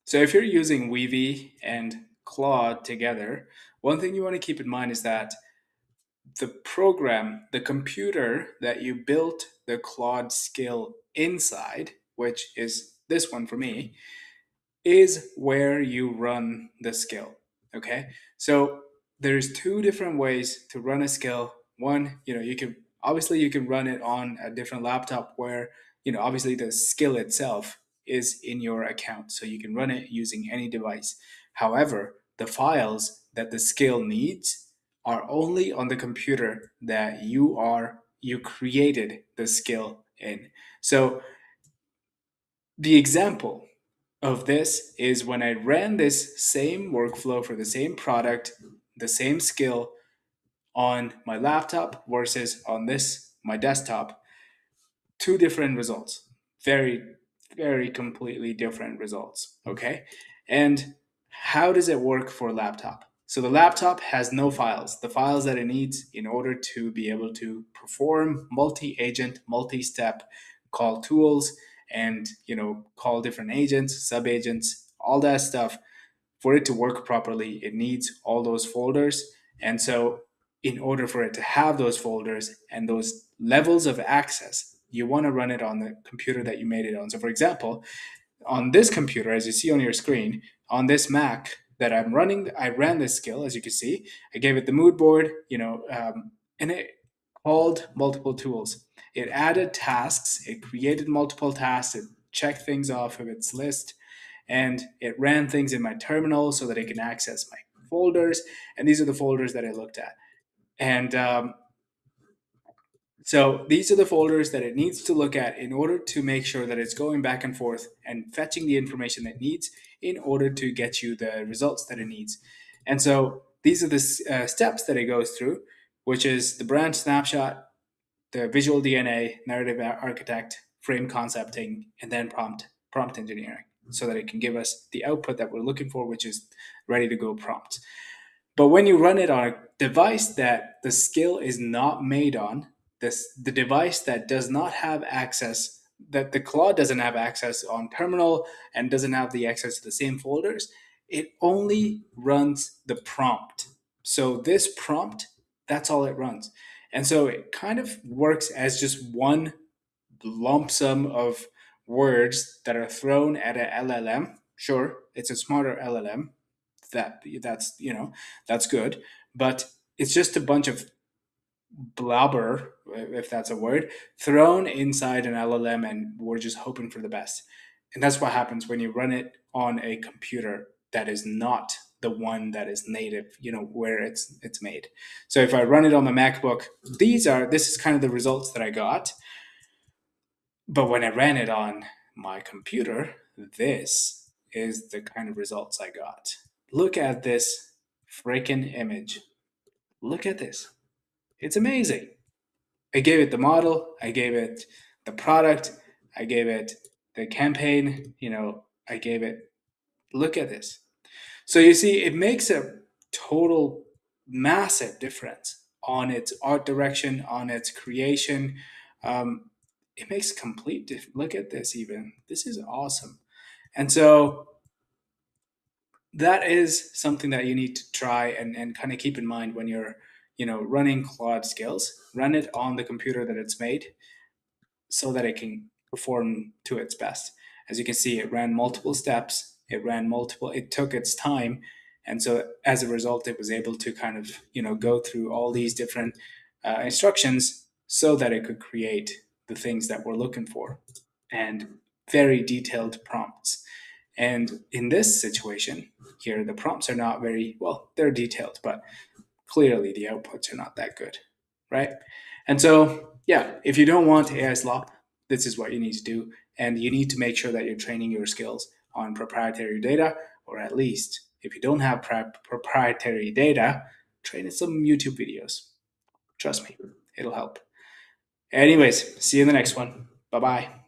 So if you're using Weavy and Claude together, one thing you want to keep in mind is that the program, the computer that you built the Claude skill inside, which is this one for me, is where you run the skill. Okay. So there's two different ways to run a skill. One, you can run it on a different laptop where, obviously the skill itself is in your account. So you can run it using any device. However, the files that the skill needs are only on the computer that you created the skill in. So the example of this is when I ran this same workflow for the same product, the same skill on my laptop versus on this, my desktop, two different results. Very, very completely different results. Okay. And how does it work for a laptop? So the laptop has no files, the files that it needs in order to be able to perform multi-agent, multi-step call tools and call different agents, sub-agents, all that stuff. For it to work properly, it needs all those folders. And so in order for it to have those folders and those levels of access, you want to run it on the computer that you made it on. So for example, on this computer, as you see on your screen, on this Mac that I'm running, I ran this skill, as you can see. I gave it the mood board, and it called multiple tools. It added tasks, it created multiple tasks, it checked things off of its list, and it ran things in my terminal so that it can access my folders. And these are the folders that I looked at. And so these are the folders that it needs to look at in order to make sure that it's going back and forth and fetching the information that it needs in order to get you the results that it needs. And so these are the steps that it goes through, which is the branch snapshot, the visual DNA, narrative architect, frame concepting, and then prompt engineering, so that it can give us the output that we're looking for, which is ready to go prompt. But when you run it on a device that the skill is not made on, the device that does not have access, that the Claude doesn't have access on terminal and doesn't have the access to the same folders, it only runs the prompt. So this prompt, that's all it runs. And so it kind of works as just one lump sum of words that are thrown at an LLM. Sure, it's a smarter LLM. That's good, but it's just a bunch of blabber, if that's a word, thrown inside an LLM, and we're just hoping for the best. And that's what happens when you run it on a computer that is not the one that is native, where it's made. So if I run it on my MacBook, this is kind of the results that I got. But when I ran it on my computer, this is the kind of results I got. Look at this freaking image. Look at this. It's amazing. I gave it the model, I gave it the product, I gave it the campaign, I gave it, look at this. So you see, it makes a total massive difference on its art direction, on its creation. Um, it makes complete look at this. Even this is awesome. And so that is something that you need to try and kind of keep in mind when you're running Claude skills. Run it on the computer that it's made so that it can perform to its best. As you can see, it ran multiple steps, it took its time. And so as a result, it was able to kind of, go through all these different instructions so that it could create the things that we're looking for, and very detailed prompts. And in this situation here, the prompts are not very well, they're detailed, but clearly the outputs are not that good, right? And so, yeah, if you don't want AI slop, this is what you need to do. And you need to make sure that you're training your skills on proprietary data, or at least if you don't have proprietary data, train in some YouTube videos. Trust me, it'll help. Anyways, see you in the next one. Bye bye.